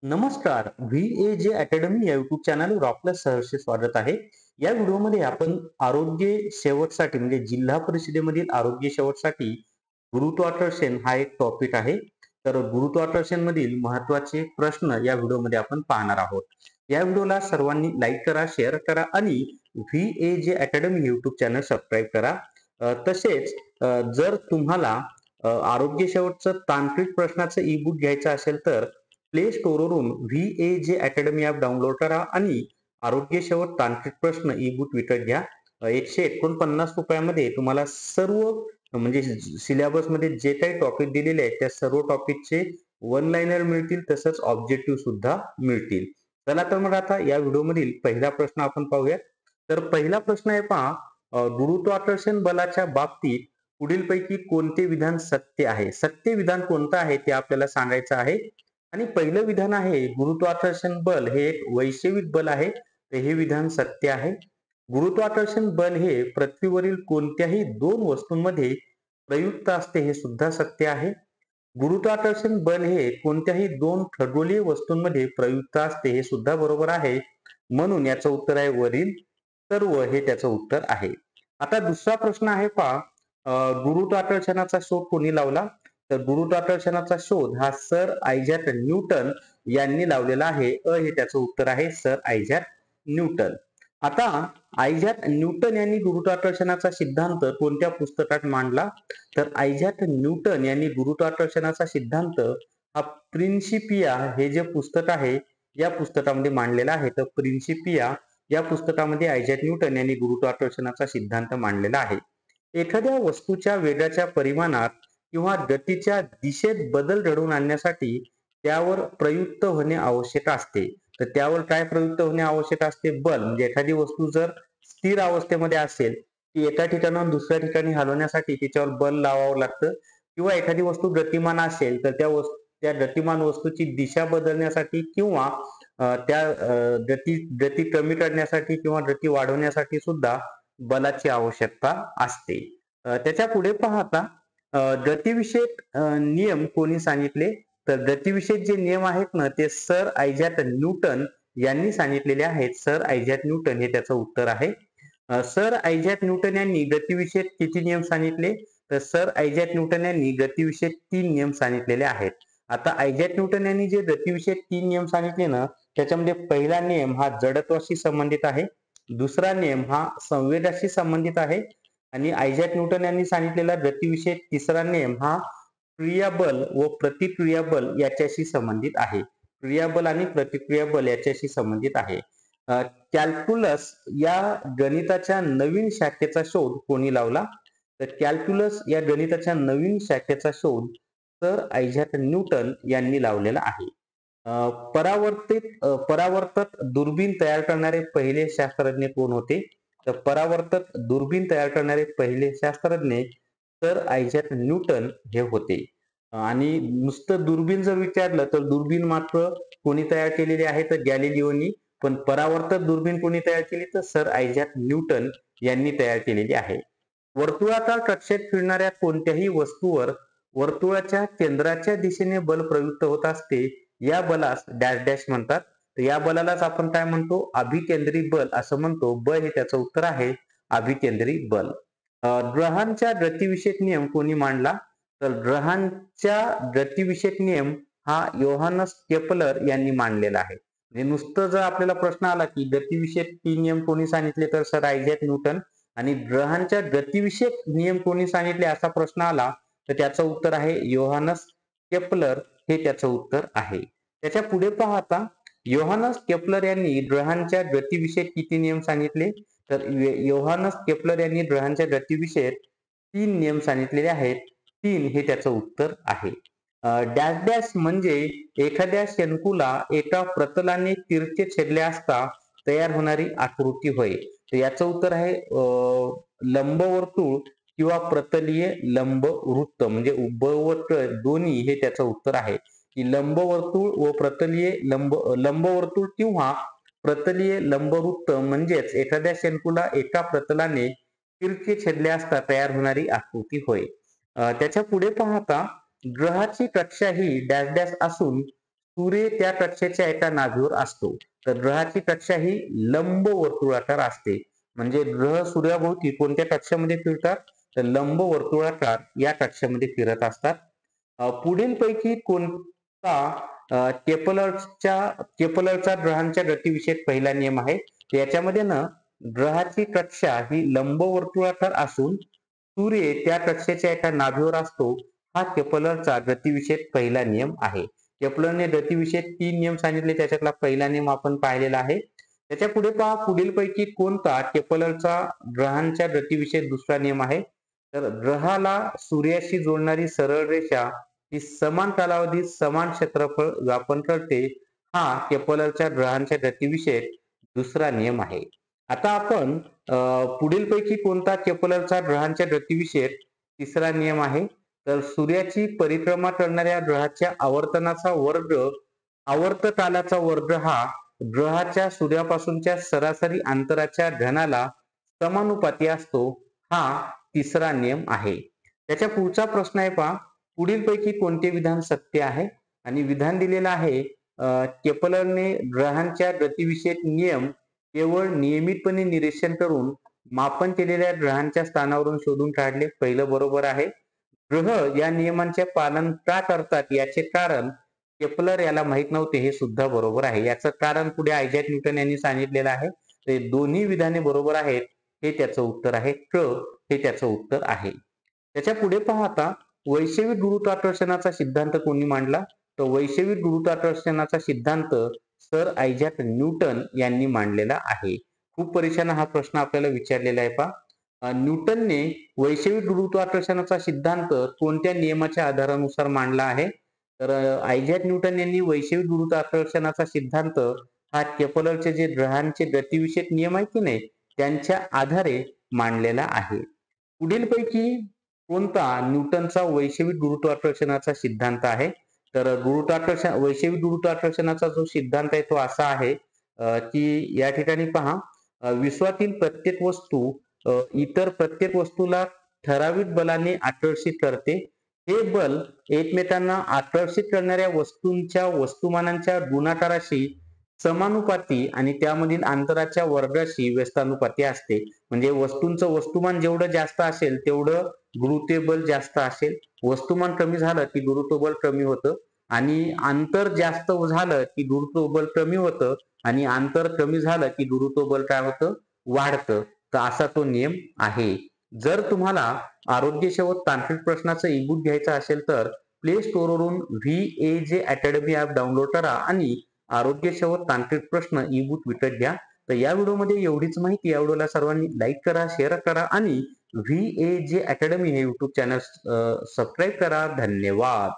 नमस्कार. VAJ academy या YouTube चॅनलवर आपलं सहर्ष स्वागत आहे. या व्हिडिओमध्ये आपण आरोग्य शेवटसाठी म्हणजे जिल्हा परिषदेमधील आरोग्य शेवटसाठी गुरुत्वाकर्षण हा एक टॉपिक आहे. तर गुरुत्वाकर्षण मधील महत्त्वाचे प्रश्न या व्हिडिओमध्ये आपण पाहणार आहोत. या व्हिडिओला सर्वांनी लाईक करा, शेअर करा आणि VAJ academy YouTube channel subscribe करा. तसेच जर तुम्हाला आरोग्य शेवटचं तांत्रिक प्रश्नाचं ई-बुक घ्यायचं असेल तर प्ले स्टोअरवरून VAJ अकॅडमी ॲप डाउनलोड करा आणि आरोग्य शेवट तांत्रिक प्रश्न ई बुक विकत घ्या. ₹149 तुम्हाला सर्व म्हणजे सिलेबसमध्ये जे काही टॉपिक दिलेले आहेत त्या सर्व टॉपिकचे वन लाइनर मिळतील, तसंच ऑब्जेक्टिव्ह सुद्धा मिळतील. चला तर मग आता या व्हिडिओमधील पहिला प्रश्न आपण पाहूया. तर पहिला प्रश्न आहे पहा, गुरुत्वाकर्षण बलाच्या बाबतीत पुढीलपैकी कोणते विधान सत्य आहे? सत्य विधान कोणतं आहे ते आपल्याला सांगायचं आहे. आणि पहिलं विधान आहे, गुरुत्वाकर्षण बल हे एक वैश्विक बल आहे. तर हे विधान सत्य आहे. गुरुत्वाकर्षण बल हे पृथ्वीवरील कोणत्याही दोन वस्तूंमध्ये प्रयुक्त असते, हे सुद्धा सत्य आहे. गुरुत्वाकर्षण बल हे कोणत्याही दोन खगोलीय वस्तूंमध्ये प्रयुक्त असते, हे सुद्धा बरोबर आहे. म्हणून याचं उत्तर आहे वरील सर्व, हे त्याचं उत्तर आहे. आता दुसरा प्रश्न आहे पहा, गुरुत्वाकर्षणाचा शोध कोणी लावला? तर गुरुत्वाकर्षणाचा शोध हा सर आयझॅक न्यूटन यांनी लावलेला आहे. हे त्याचं उत्तर आहे, सर आयझॅक न्यूटन. आता आयझॅक न्यूटन यांनी गुरुत्वाकर्षणाचा सिद्धांत कोणत्या पुस्तकात मांडला? तर आयझॅक न्यूटन यांनी गुरुत्वाकर्षणाचा सिद्धांत हा प्रिन्सिपिया हे जे पुस्तक आहे या पुस्तकामध्ये मांडलेला आहे. तर प्रिन्सिपिया या पुस्तकामध्ये आयझॅक न्यूटन यांनी गुरुत्वाकर्षणाचा सिद्धांत मांडलेला आहे. एखाद्या वस्तूच्या वेगाच्या परिमाणात किंवा गतीच्या दिशेत बदल घडवून आणण्यासाठी त्यावर प्रयुक्त होणे आवश्यक असते. तर त्यावर काय प्रयुक्त होणे आवश्यक असते? बल. म्हणजे एखादी वस्तू जर स्थिर अवस्थेमध्ये असेल, ती एका ठिकाणाहून दुसऱ्या ठिकाणी हलवण्यासाठी तिच्यावर बल लावावं लागतं, किंवा एखादी वस्तू गतिमान असेल तर त्या गतिमान वस्तूची दिशा बदलण्यासाठी किंवा गती कमी करण्यासाठी किंवा गती वाढवण्यासाठी सुद्धा बलाची आवश्यकता असते. त्याच्या पुढे पाहता गतिविषयक नियम कोणी सांगितले? तर गतिविषयक जे नियम आहेत ना, ते सर आयझॅक न्यूटन यांनी सांगितलेले आहेत. सर आयझॅक न्यूटन हे त्याचं उत्तर आहे. सर आयझॅक न्यूटन यांनी गतिविषयक किती नियम सांगितले? तर सर आयझॅक न्यूटन यांनी गतिविषयक 3 नियम सांगितलेले आहेत. आता आयझॅक न्यूटन यांनी जे गतिविषयक 3 नियम सांगितले ना, त्याच्यामध्ये पहिला नियम हा जडत्वाशी संबंधित आहे. दुसरा नियम हा संवेगाशी संबंधित आहे आणि आयझॅक न्यूटन यांनी सांगितलेला गतिविषयक तिसरा नियम हा क्रियाबल व प्रतिक्रियाबल याच्याशी संबंधित आहे. क्रियाबल आणि प्रतिक्रियाबल याच्याशी संबंधित आहे. कॅल्क्युलस या गणिताच्या नवीन शाखेचा शोध कोणी लावला? तर कॅल्क्युलस या गणिताच्या नवीन शाखेचा शोध सर आयझॅक न्यूटन यांनी लावलेला आहे. परावर्तक दुर्बीण तयार करणारे पहिले शास्त्रज्ञ कोण होते? तर परावर्तक दुर्बीण तयार करणारे पहिले शास्त्रज्ञ सर आयझॅक न्यूटन हे होते. आणि नुसतं दुर्बीण जर विचारलं तर दुर्बीण मात्र कोणी तयार केलेली आहे? तर गॅलिलिओनी. पण परावर्तक दुर्बीण कोणी तयार केली? तर सर आयझॅक न्यूटन यांनी तयार केलेली आहे. वर्तुळाकार कक्षेत फिरणाऱ्या कोणत्याही वस्तूवर वर्तुळाच्या केंद्राच्या दिशेने बल प्रयुक्त होत असते. या बलास डॅश डॅश म्हणतात. तर या बलालाच आपण काय म्हणतो? अभिकेंद्री बल असं म्हणतो. ब हे त्याचं उत्तर आहे, अभिकेंद्री बल. ग्रहांच्या गतिविषयक नियम कोणी मांडला? तर ग्रहांच्या गतिविषयक नियम हा योहानस केपलर यांनी मांडलेला आहे. म्हणजे नुसतं जर आपल्याला प्रश्न आला की गतिविषयक 3 नियम कोणी सांगितले? तर सर आयझॅक न्यूटन. आणि ग्रहांच्या गतिविषयक नियम कोणी सांगितले असा प्रश्न आला तर त्याचं उत्तर आहे योहानस केपलर, हे त्याचं उत्तर आहे. त्याच्या पुढे पाहता योहानस केपलर यांनी ग्रहांच्या गतिविषयक किती नियम सांगितले? तर योहानस केपलर यांनी ग्रहांच्या गतिविषयक 3 नियम सांगितलेले आहेत. 3 हे त्याचं उत्तर आहे. डॅश डॅश म्हणजे एखाद्या शंकूला एका प्रतलाने तिरके छेदले असता तयार होणारी आकृती होय. तर याचं उत्तर आहे लंबवर्तुळ किंवा प्रतलीय लंबवृत्त. म्हणजे उभं व दोन्ही हे त्याचं उत्तर आहे. की लंबवर्तुळ व लंबवर्तुळ किंवा प्रतलीय लंबवृत्त म्हणजेच एखाद्या शंकूला एका प्रतलाने तिरके छेदले असता तयार होणारी आकृती होय. त्याच्या पुढे पाहता ग्रहाची कक्षा ही डॅश डॅश असून सूर्य त्या कक्षेच्या एका नाभीवर असतो. तर ग्रहाची कक्षा ही लंब वर्तुळाकार असते. म्हणजे ग्रह सूर्याभोवती कोणत्या कक्षामध्ये फिरतात? तर लंब वर्तुळाकार या कक्षामध्ये फिरत असतात. पुढीलपैकी कोणता केपलरचा ग्रहांच्या गतीविषयक पहिला नियम आहे? याच्यामध्ये ना ग्रहाची कक्षा ही लंबवर्तुळाकार असून सूर्य त्या कक्षेच्या एका नाभीवर असतो. हा केपलरचा गतीविषयक पहिला नियम आहे. केपलरने गतीविषयक 3 नियम सांगितले. त्याच्यातला पहिला नियम आपण पाहिलेला आहे. त्याच्या पुढे पहा पुढीलपैकी कोणता केपलरचा ग्रहांच्या गतीविषयक दुसरा नियम आहे? तर ग्रहाला सूर्याशी जोडणारी सरळ रेषा ही समान कालावधीत समान क्षेत्रफळ व्यापन करते. हा केपलरच्या ग्रहांच्या गतीविषयक दुसरा नियम आहे. आता आपण पुढीलपैकी कोणता केपलरचा ग्रहांच्या गतीविषयक तिसरा नियम आहे? तर सूर्याची परिक्रमा करणाऱ्या ग्रहाच्या आवर्तनाचा वर्ग आवर्तकालाचा वर्ग हा ग्रहाच्या सूर्यापासूनच्या सरासरी अंतराच्या घनाला समानुपाती असतो. हा तिसरा नियम आहे. त्याच्या पुढचा प्रश्न आहे पहा पुढीलपैकी कोणते विधान सत्य आहे? आणि विधान दिलेलं आहे केपलरने ग्रहांच्या गतीविषयक नियम केवळ नियमितपणे निरीक्षण करून मापन केलेल्या ग्रहांच्या स्थानावरून शोधून काढले. पहिलं बरोबर आहे. ग्रह या नियमांचे पालन का करतात याचे कारण केपलर याला माहित नव्हते हे सुद्धा बरोबर आहे. याचं कारण पुढे आयझॅक न्यूटन यांनी सांगितलेलं आहे. ते दोन्ही विधाने बरोबर आहेत. हे त्याचं उत्तर आहे. हे त्याचं उत्तर आहे. त्याच्या पुढे पहा आता वैश्विक गुरुत्वाकर्षणाचा सिद्धांत कोणी मांडला? तर वैश्विक गुरुत्वाकर्षणाचा सिद्धांत सर आयझॅक न्यूटन यांनी मांडलेला आहे. खूप परीक्षांना हा प्रश्न आपल्याला विचारलेला आहे पहा. न्यूटनने वैश्विक गुरुत्वाकर्षणाचा सिद्धांत कोणत्या नियमाच्या आधारानुसार मांडला आहे? तर आयझॅक न्यूटन यांनी वैश्विक गुरुत्वाकर्षणाचा सिद्धांत हा केपलरचे जे ग्रहांचे गतीविषयक नियम आहेत की नाही त्यांच्या आधारे मांडलेला आहे. पुढीलपैकी कोणता न्यूटनचा वैश्विक गुरुत्वाकर्षणाचा सिद्धांत आहे? तर वैश्विक गुरुत्वाकर्षणाचा जो सिद्धांत आहे तो असा आहे की या ठिकाणी पहा विश्वातील प्रत्येक वस्तू इतर प्रत्येक वस्तूला ठराविक बलाने आकर्षित करते. हे बल एकमेकांना आकर्षित करणाऱ्या वस्तूंच्या वस्तुमानांच्या गुणाकाराशी समानुपाती आणि त्यामधील अंतराच्या वर्गाशी व्यस्तानुपाती असते. म्हणजे वस्तूंचं वस्तुमान जेवढं जास्त असेल तेवढं गुरुत्वीय बल जास्त असेल. वस्तुमान कमी झालं की गुरुत्व बल कमी होतं आणि अंतर जास्त झालं की गुरुत्व बल कमी होतं आणि अंतर कमी झालं की गुरुत्व बल काय होतं? वाढतं. तर असा तो नियम आहे. जर तुम्हाला आरोग्य सेवक तांत्रिक प्रश्नाचं ई-बुक घ्यायचं असेल तर प्ले स्टोअरवरून VAJ अकॅडमी ॲप डाउनलोड करा आणि आरोग्य सेवक तांत्रिक प्रश्न ई-बुक विकत घ्या. तर या व्हिडिओमध्ये एवढीच माहिती. या व्हिडिओला सर्वांनी लाईक करा, शेअर करा आणि VAJ अकॅडमी हे YouTube चॅनल सबस्क्राईब करा. धन्यवाद.